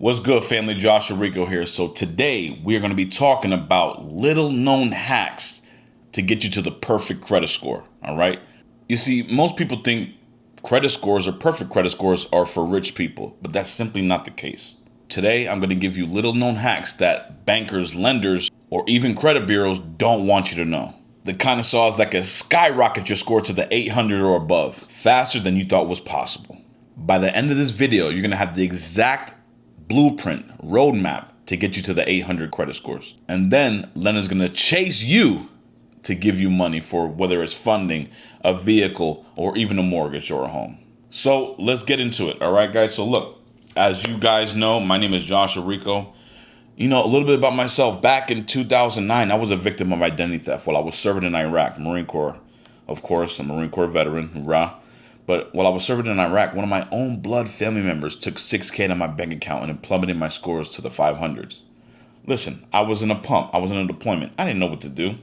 What's good, family? Joshua Rico here. So today we're going to be talking about little known hacks to get you to the perfect credit score. All right. You see, most people think credit scores or perfect credit scores are for rich people, but that's simply not the case. Today, I'm going to give you little known hacks that bankers, lenders, or even credit bureaus don't want you to know. The kind of sauce that can skyrocket your score to the 800 or above faster than you thought was possible. By the end of this video, you're going to have the exact blueprint, roadmap to get you to the 800 credit scores. And then lenders going to chase you to give you money for whether it's funding, a vehicle, or even a mortgage or a home. So let's get into it. All right, guys. So look, as you guys know, my name is Joshua Rico. You know, a little bit about myself. Back in 2009, I was a victim of identity theft while I was serving in Iraq, Marine Corps. Of course, a Marine Corps veteran, hoorah. But while I was serving in Iraq, one of my own blood family members took $6,000 out of my bank account and it plummeted my scores to the 500s. Listen, I was in a pump. I was in a deployment. I didn't know what to do,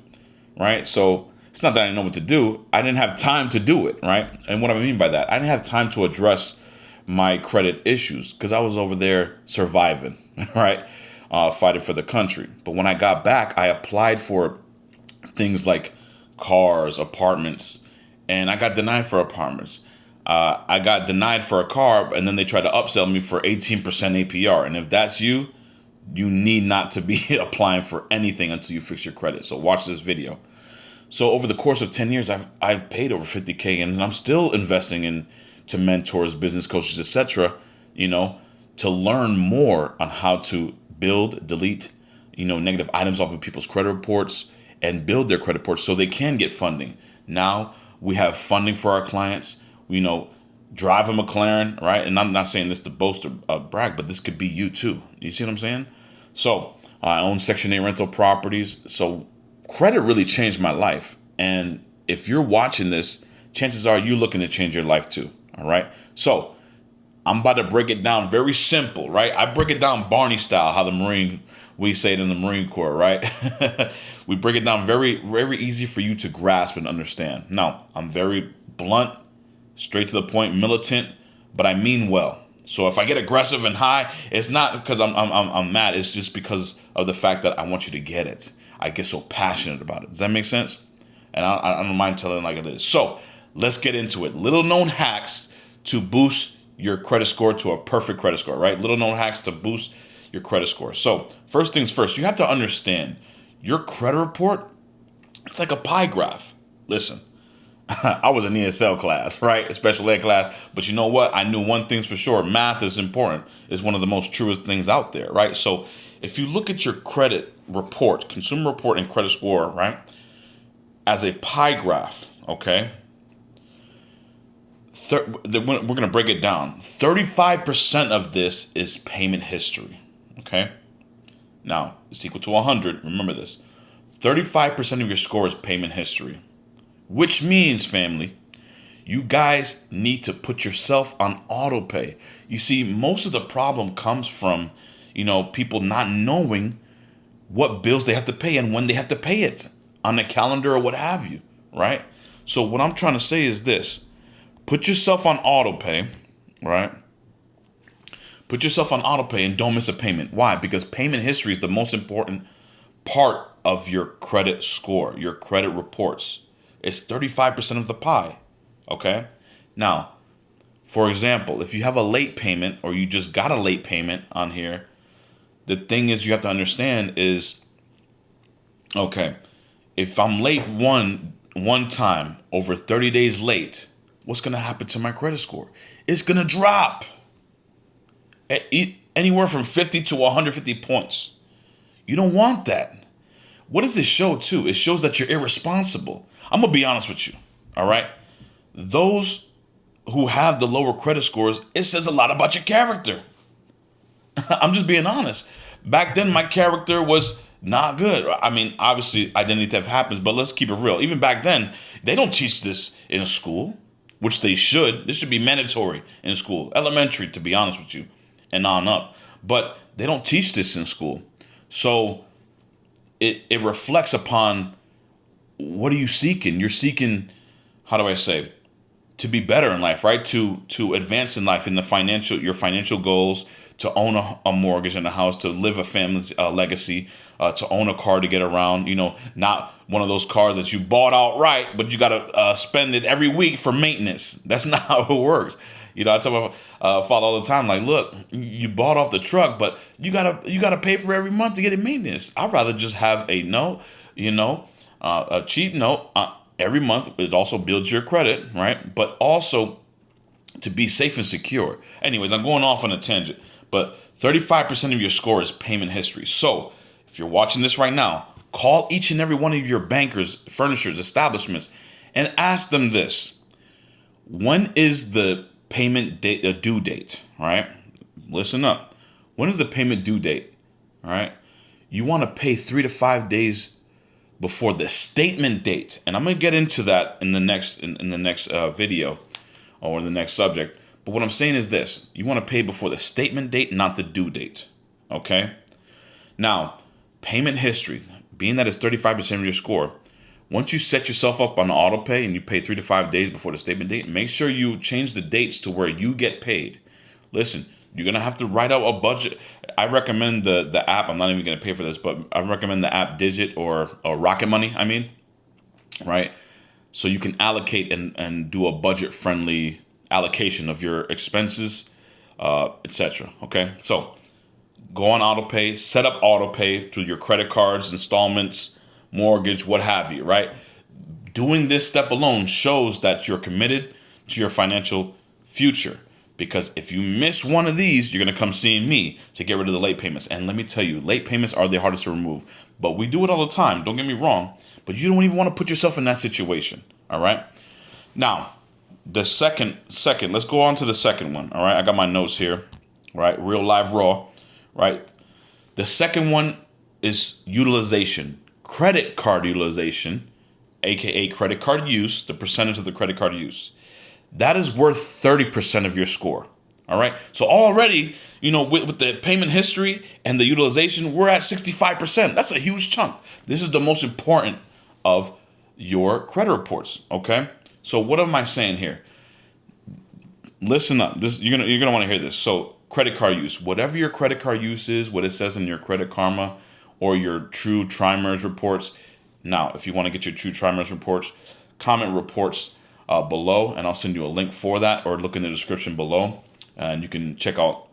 right? So it's not that I didn't know what to do. I didn't have time to do it, right? And what I mean by that, I didn't have time to address my credit issues because I was over there surviving, right? Fighting for the country. But when I got back, I applied for things like cars, apartments, and I got denied for apartments. I got denied for a car, and then they tried to upsell me for 18% APR. And if that's you, you need not to be applying for anything until you fix your credit. So watch this video. So over the course of 10 years, I've paid over $50,000, and I'm still investing in to mentors, business coaches, etc. You know, to learn more on how to build, delete, negative items off of people's credit reports and build their credit reports so they can get funding. Now we have funding for our clients. Drive a McLaren, right? And I'm not saying this to boast or brag, but this could be you too. You see what I'm saying? So I own Section 8 rental properties. So credit really changed my life. And if you're watching this, chances are you're looking to change your life too. All right. So I'm about to break it down very simple, right? I break it down Barney style, how we say it in the Marine Corps, right? We break it down very, very easy for you to grasp and understand. Now, I'm very blunt, straight to the point, militant, but I mean well. So if I get aggressive and high, it's not because I'm mad. It's just because of the fact that I want you to get it. I get so passionate about it. Does that make sense? And I don't mind telling it like it is. So let's get into it. Little known hacks to boost your credit score to a perfect credit score, right? Little known hacks to boost your credit score. So first things first, you have to understand your credit report. It's like a pie graph. Listen, I was in ESL class, right? A special ed class. But you know what? I knew one thing's for sure. Math is important. It's one of the most truest things out there, right? So if you look at your credit report, consumer report and credit score, right, as a pie graph, okay? We're going to break it down. 35% of this is payment history, okay? Now, it's equal to 100. Remember this. 35% of your score is payment history, which means, family, you guys need to put yourself on auto pay. You see, most of the problem comes from, people not knowing what bills they have to pay and when they have to pay it on a calendar or what have you, right? So what I'm trying to say is this. Put yourself on auto pay, right? Put yourself on auto pay and don't miss a payment. Why? Because payment history is the most important part of your credit score, your credit reports. It's 35% of the pie, okay? Now, for example, if you have a late payment or you just got a late payment on here, the thing is you have to understand is, okay, if I'm late one time over 30 days late, what's going to happen to my credit score? It's going to drop anywhere from 50 to 150 points. You don't want that. What does this show too? It shows that you're irresponsible. I'm going to be honest with you. All right. Those who have the lower credit scores, it says a lot about your character. I'm just being honest. Back then, my character was not good. I mean, obviously, identity theft happens, but let's keep it real. Even back then, they don't teach this in school, which they should. This should be mandatory in school, elementary, to be honest with you, and on up. But they don't teach this in school. So it reflects upon what are you seeking? You're seeking, how do I say, to be better in life, right? To advance in life in your financial goals, to own a mortgage and a house, to live a family's legacy, to own a car to get around. Not one of those cars that you bought outright, but you got to spend it every week for maintenance. That's not how it works. I tell my father all the time, like, look, you bought off the truck, but you gotta pay for every month to get it maintenance. I'd rather just have a note, a cheap note every month. It also builds your credit, right? But also to be safe and secure. Anyways, I'm going off on a tangent, but 35% of your score is payment history. So if you're watching this right now, call each and every one of your bankers, furnishers, establishments, and ask them this: when is the payment date, due date? Right? Listen up. When is the payment due date? All right. You want to pay 3 to 5 days before the statement date, and I'm gonna get into that in the next video or the next subject. But what I'm saying is this: you want to pay before the statement date, not the due date. Okay. Now, payment history, being that it's 35% of your score. Once you set yourself up on auto pay and you pay 3 to 5 days before the statement date, make sure you change the dates to where you get paid. Listen, you're going to have to write out a budget. I recommend the app. I'm not even going to pay for this, but I recommend the app Digit or Rocket Money, right? So you can allocate and do a budget-friendly allocation of your expenses, etc. Okay? So go on auto pay, set up auto pay through your credit cards, installments, mortgage, what have you, right? Doing this step alone shows that you're committed to your financial future. Because if you miss one of these, you're going to come seeing me to get rid of the late payments. And let me tell you, late payments are the hardest to remove. But we do it all the time. Don't get me wrong. But you don't even want to put yourself in that situation. All right? Now, the second, let's go on to the second one. All right? I got my notes here. Right? Real live raw. Right? The second one is utilization. Credit card utilization, aka credit card use, the percentage of the credit card use. That is worth 30% of your score. All right. So already, with the payment history and the utilization, we're at 65%. That's a huge chunk. This is the most important of your credit reports. Okay. So what am I saying here? Listen up. You're gonna want to hear this. So credit card use, whatever your credit card use is, what it says in your Credit Karma or your True Tri-Merge reports. Now, if you want to get your True Tri-Merge reports, comment reports below, and I'll send you a link for that, or look in the description below, and you can check out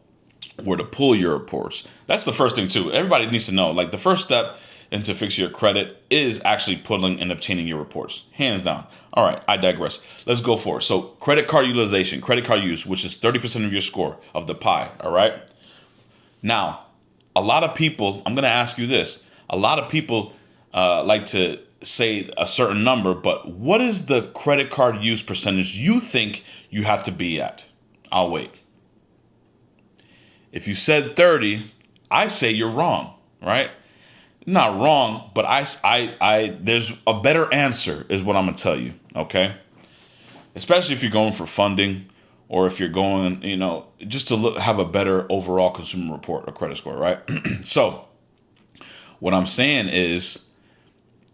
where to pull your reports. That's the first thing too. Everybody needs to know, like, the first step into fixing your credit is actually pulling and obtaining your reports, hands down. All right, I digress. Let's go for it. So credit card utilization, credit card use, which is 30% of your score of the pie. All right. Now, a lot of people, I'm going to ask you this. A lot of people like to say a certain number, but what is the credit card use percentage you think you have to be at? I'll wait. If you said 30, I say you're wrong, right? Not wrong, but I there's a better answer is what I'm going to tell you, okay? Especially if you're going for funding, or if you're going, just to have a better overall consumer report or credit score, right? So what I'm saying is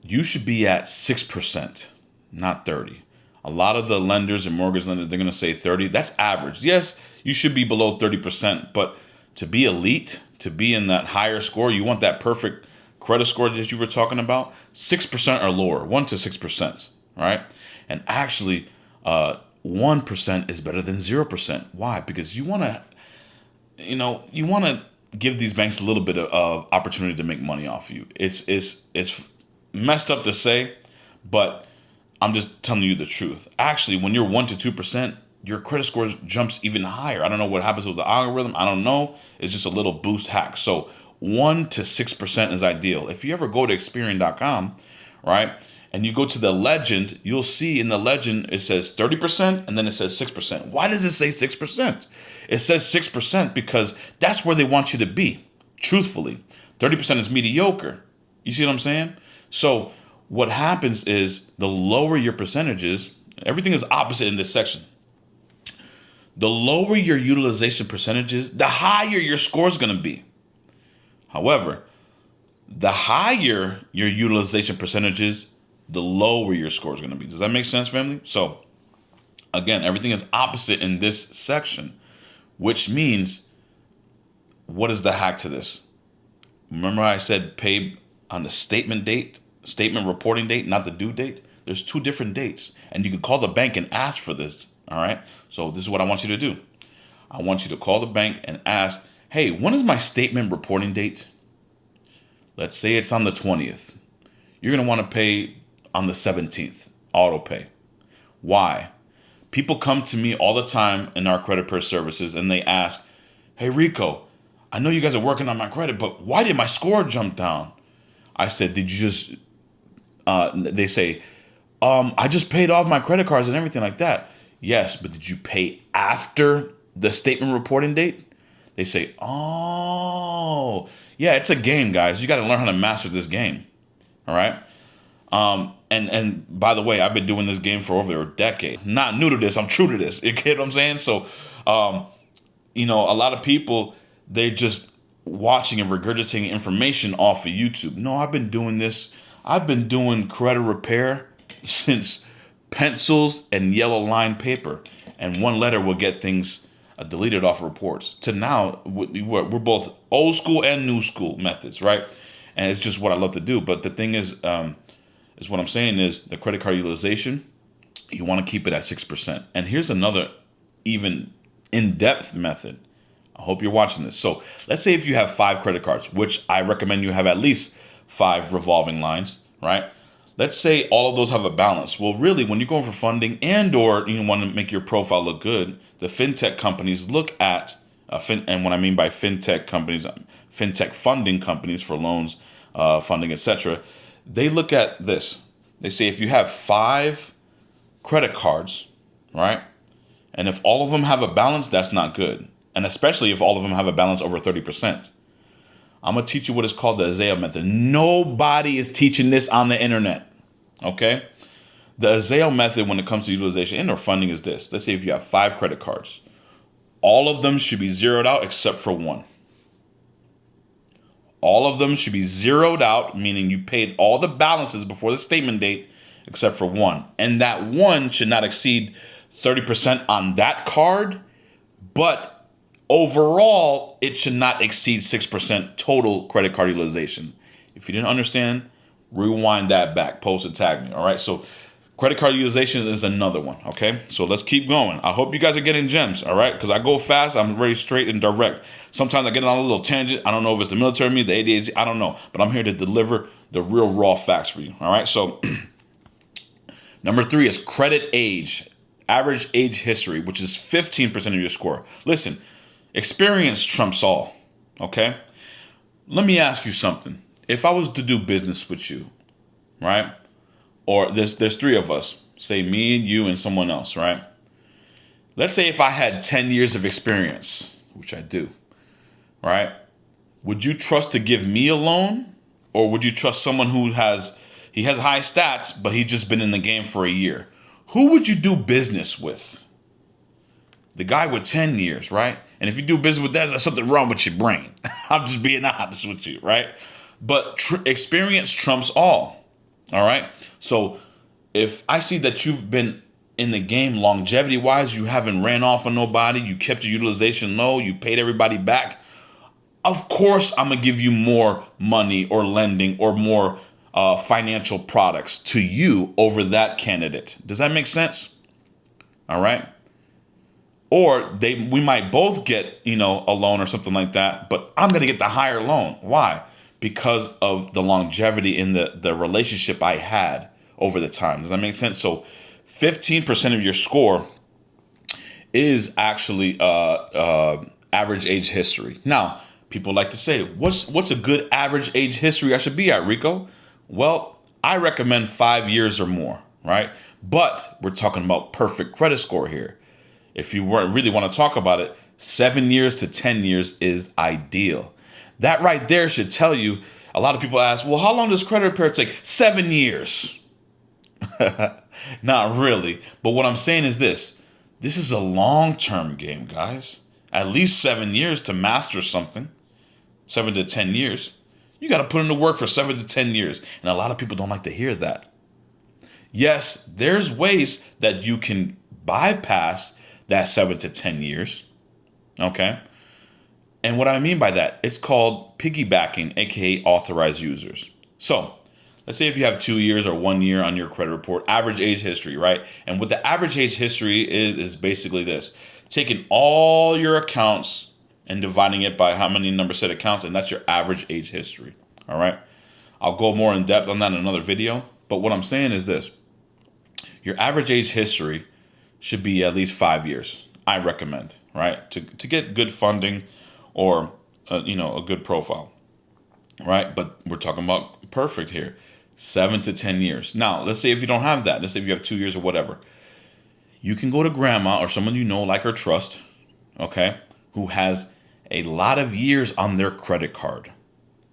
you should be at 6%, not 30. A lot of the lenders and mortgage lenders, they're going to say 30. That's average. Yes, you should be below 30%, but to be elite, to be in that higher score, you want that perfect credit score that you were talking about, 6% or lower, 1 to 6%, right? And actually, 1% is better than 0%. Why? Because you want to give these banks a little bit of opportunity to make money off you. It's messed up to say, but I'm just telling you the truth. Actually, when you're 1 to 2%, your credit score jumps even higher. I don't know what happens with the algorithm. I don't know. It's just a little boost hack. So 1 to 6% is ideal. If you ever go to Experian.com, right, and you go to the legend, you'll see in the legend it says 30% and then it says 6%. Why does it say 6%? It says 6% because that's where they want you to be. Truthfully, 30% is mediocre. You see what I'm saying? So what happens is the lower your percentages, everything is opposite in this section. The lower your utilization percentages, the higher your score is going to be. However, the higher your utilization percentages, the lower your score is going to be. Does that make sense, family? So, again, everything is opposite in this section, which means what is the hack to this? Remember I said pay on the statement reporting date, not the due date? There's two different dates. And you can call the bank and ask for this. All right. So this is what I want you to do. I want you to call the bank and ask, hey, when is my statement reporting date? Let's say it's on the 20th. You're going to want to pay on the 17th, auto pay. Why? People come to me all the time in our credit repair services and they ask, hey, Rico, I know you guys are working on my credit, but why did my score jump down? I said, did you just, they say, I just paid off my credit cards and everything like that. Yes, but did you pay after the statement reporting date? They say, oh, yeah, it's a game, guys. You got to learn how to master this game. All right. And by the way, I've been doing this game for over a decade. Not new to this. I'm true to this. You get what I'm saying? So, a lot of people, they're just watching and regurgitating information off of YouTube. No, I've been doing this. I've been doing credit repair since pencils and yellow line paper. And one letter will get things deleted off reports. To now, we're both old school and new school methods, right? And it's just what I love to do. But the thing is what I'm saying is the credit card utilization, you want to keep it at 6%. And here's another even in-depth method. I hope you're watching this. So let's say if you have 5 credit cards, which I recommend you have at least 5 revolving lines, right? Let's say all of those have a balance. Well, really, when you're going for funding and or you want to make your profile look good, the fintech companies look at, and what I mean by fintech companies, fintech funding companies for loans, funding, etc. They look at this. They say if you have 5 credit cards, right? And if all of them have a balance, that's not good. And especially if all of them have a balance over 30%. I'm going to teach you what is called the Isaiah method. Nobody is teaching this on the internet. Okay? The Isaiah method when it comes to utilization and or funding is this. Let's say if you have 5 credit cards, all of them should be zeroed out except for one. All of them should be zeroed out, meaning you paid all the balances before the statement date except for one. And that one should not exceed 30% on that card, but overall, it should not exceed 6% total credit card utilization. If you didn't understand, rewind that back, post and tag me. All right. So credit card utilization is another one. Okay. So let's keep going. I hope you guys are getting gems. All right. Because I go fast. I'm very straight and direct. Sometimes I get on a little tangent. I don't know if it's the military me, the ADHD. I don't know. But I'm here to deliver the real raw facts for you. All right. So number 3 is credit age, average age history, which is 15% of your score. Listen. Experience trumps all, okay? Let me ask you something. If I was to do business with you, right? Or there's 3 of us, say me and you and someone else, right? Let's say if I had 10 years of experience, which I do, right? Would you trust to give me a loan? Or would you trust someone who has high stats, but he's just been in the game for a year? Who would you do business with? The guy with 10 years, right? And if you do business with that, there's something wrong with your brain. I'm just being honest with you, right? But experience trumps all right? So if I see that you've been in the game longevity-wise, you haven't ran off on nobody, you kept your utilization low, you paid everybody back, of course I'm going to give you more money or lending or more financial products to you over that candidate. Does that make sense? All right? Or we might both get, a loan or something like that, but I'm going to get the higher loan. Why? Because of the longevity in the relationship I had over the time. Does that make sense? So 15% of your score is actually average age history. Now, people like to say, what's a good average age history I should be at, Rico? Well, I recommend 5 years or more, right? But we're talking about perfect credit score here. If you really want to talk about it, 7 years to 10 years is ideal. That right there should tell you, a lot of people ask, well, how long does credit repair take? 7 years. Not really. But what I'm saying is this is a long-term game, guys. At least 7 years to master something. 7 to 10 years. You got to put in the work for 7 to 10 years. And a lot of people don't like to hear that. Yes, there's ways that you can bypass that 7 to 10 years. Okay. And what I mean by that, it's called piggybacking, aka authorized users. So let's say if you have 2 years or 1 year on your credit report, average age history, right? And what the average age history is basically this: taking all your accounts and dividing it by how many number set accounts, and that's your average age history. All right. I'll go more in depth on that in another video. But what I'm saying is this: your average age history should be at least 5 years. I recommend, right, to get good funding or a good profile, right? But we're talking about perfect here, 7 to 10 years. Now, let's say if you don't have that, let's say if you have 2 years or whatever, you can go to grandma or someone you know, like or trust, okay, who has a lot of years on their credit card.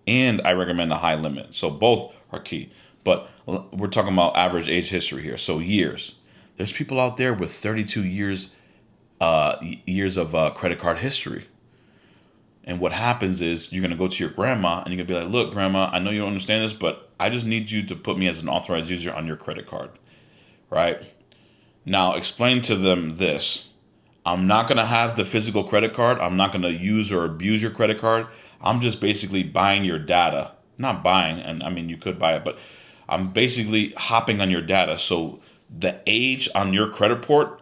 And I recommend a high limit. So both are key. But we're talking about average age history here. So years. There's people out there with 32 years of credit card history. And what happens is you're going to go to your grandma and you're going to be like, look, grandma, I know you don't understand this, but I just need you to put me as an authorized user on your credit card. Right? Now, explain to them this. I'm not going to have the physical credit card. I'm not going to use or abuse your credit card. I'm just basically buying your data. Not buying, and I mean, you could buy it, but I'm basically hopping on your data. So the age on your credit report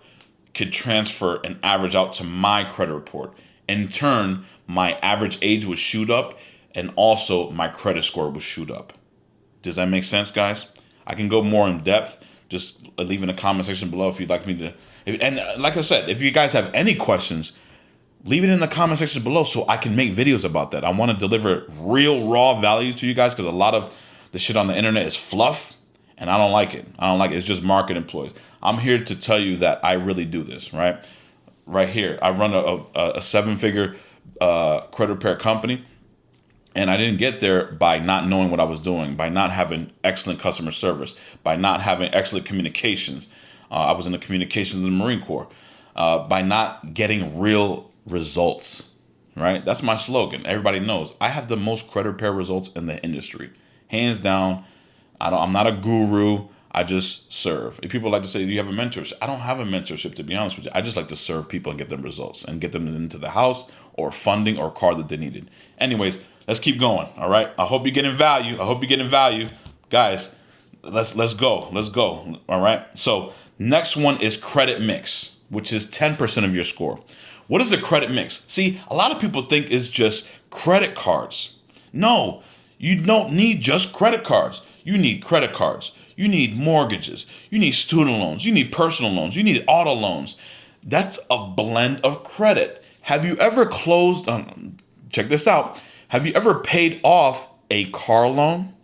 could transfer and average out to my credit report. In turn, my average age would shoot up, and also my credit score would shoot up. Does that make sense, guys? I can go more in depth. Just leave in the comment section below if you'd like me to. And like I said, if you guys have any questions, leave it in the comment section below so I can make videos about that. I want to deliver real raw value to you guys, because a lot of the shit on the internet is fluff, and I don't like it. It's just marketing ploys. I'm here to tell you that I really do this, right? Right here, I run a 7-figure credit repair company, and I didn't get there by not knowing what I was doing, by not having excellent customer service, by not having excellent communications. I was in the communications in the Marine Corps. By not getting real results, right? That's my slogan. Everybody knows I have the most credit repair results in the industry, hands down. I'm not a guru. I just serve. If people like to say, do you have a mentorship? I don't have a mentorship, to be honest with you. I just like to serve people and get them results and get them into the house or funding or car that they needed. Anyways, let's keep going. All right. I hope you're getting value. Guys, let's go. All right. So next one is credit mix, which is 10% of your score. What is a credit mix? See, a lot of people think it's just credit cards. No, you don't need just credit cards. You need credit cards. You need mortgages. You need student loans. You need personal loans. You need auto loans. That's a blend of credit. Have you ever closed on, check this out. Have you ever paid off a car loan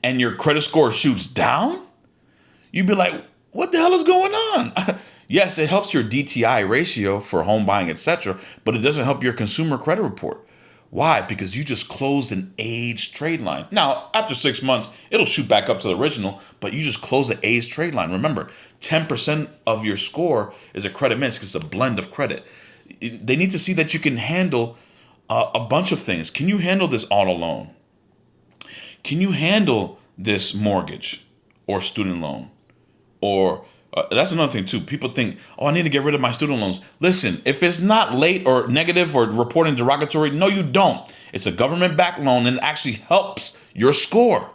and your credit score shoots down? You'd be like, what the hell is going on? Yes, it helps your DTI ratio for home buying, etc., but it doesn't help your consumer credit report. Why? Because you just closed an aged trade line. Now, after 6 months, it'll shoot back up to the original, but you just close an aged trade line. Remember, 10% of your score is a credit mix because it's a blend of credit. They need to see that you can handle a bunch of things. Can you handle this auto loan? Can you handle this mortgage or student loan? Or that's another thing too. People think, oh, I need to get rid of my student loans. Listen, if it's not late or negative or reporting derogatory, no, you don't. It's a government-backed loan and it actually helps your score.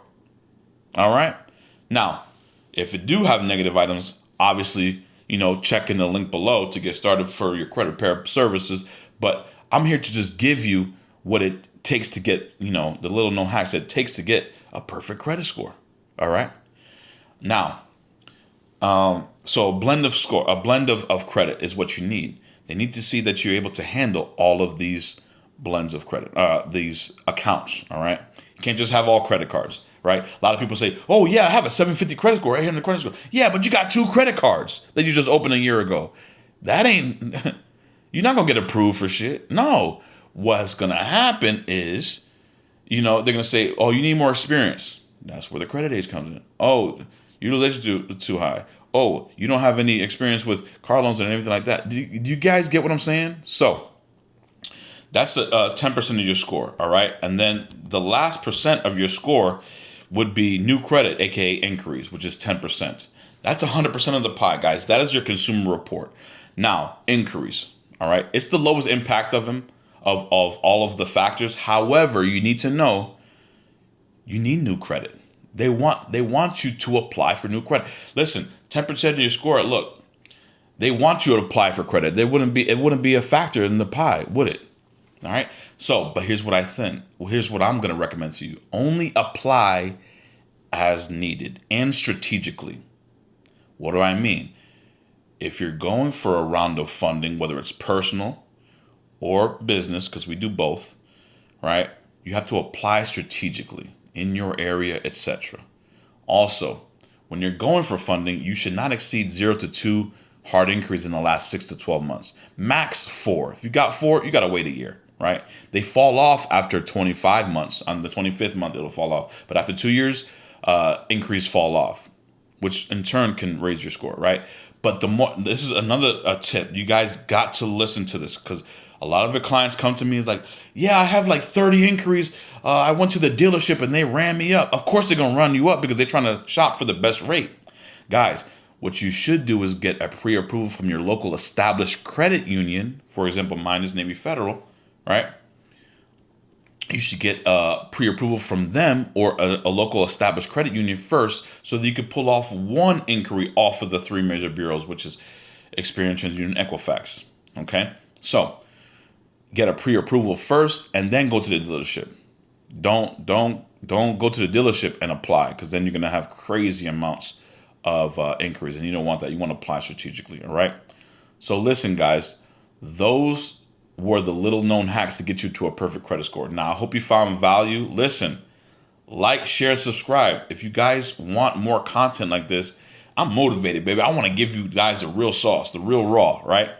All right. Now, if it do have negative items, obviously, check in the link below to get started for your credit repair services. But I'm here to just give you what it takes to get, the little known hacks it takes to get a perfect credit score. All right. Now, so a blend of credit is what you need. They need to see that you're able to handle all of these blends of credit, these accounts. All right. You can't just have all credit cards, right? A lot of people say, oh yeah, I have a 750 credit score, 800 credit score. Yeah, but you got 2 credit cards that you just opened a year ago. That ain't, you're not going to get approved for shit. No, what's going to happen is, they're going to say, oh, you need more experience. That's where the credit age comes in. Oh, utilization too high. Oh, you don't have any experience with car loans and everything like that. Do you guys get what I'm saying? So that's 10% of your score, all right? And then the last percent of your score would be new credit, aka inquiries, which is 10%. That's 100% of the pie, guys. That is your consumer report. Now, inquiries, all right? It's the lowest impact of them. of all of the factors. However, you need to know you need new credit. They want you to apply for new credit. Listen, 10% of your score. Look, they want you to apply for credit. It wouldn't be a factor in the pie, would it? All right. So, but here's what I think. Well, here's what I'm going to recommend to you. Only apply as needed and strategically. What do I mean? If you're going for a round of funding, whether it's personal or business, because we do both, right? You have to apply strategically in your area, etc. Also, when you're going for funding, you should not exceed 0 to 2 hard inquiries in the last 6 to 12 months. Max 4. If you got 4, you got to wait a year, right? They fall off after 25 months. On the 25th month, it'll fall off. But after 2 years, inquiries fall off, which in turn can raise your score, right? But this is another tip. You guys got to listen to this, because a lot of the clients come to me is like, yeah, I have like 30 inquiries. I went to the dealership and they ran me up. Of course they're going to run you up because they're trying to shop for the best rate. Guys, what you should do is get a pre-approval from your local established credit union. For example, mine is Navy Federal, right? You should get a pre-approval from them or a local established credit union first, so that you could pull off one inquiry off of the 3 major bureaus, which is Experian, TransUnion, Equifax. Okay? So get a pre-approval first and then go to the dealership. Don't go to the dealership and apply, because then you're going to have crazy amounts of inquiries, and you don't want that. You want to apply strategically. All right? So listen, guys, those were the little known hacks to get you to a perfect credit score. Now, I hope you found value. Listen, like, share, subscribe. If you guys want more content like this, I'm motivated, baby. I want to give you guys the real sauce, the real raw, right?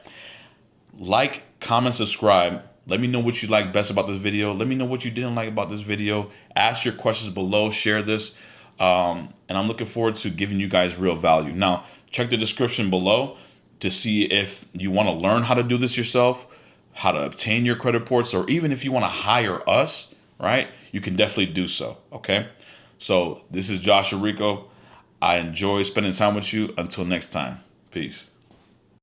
Like, comment, subscribe. Let me know what you like best about this video. Let me know what you didn't like about this video. Ask your questions below. Share this. And I'm looking forward to giving you guys real value. Now, check the description below to see if you want to learn how to do this yourself, how to obtain your credit reports, or even if you want to hire us, right? You can definitely do so, okay? So this is Joshua Rico. I enjoy spending time with you. Until next time, peace.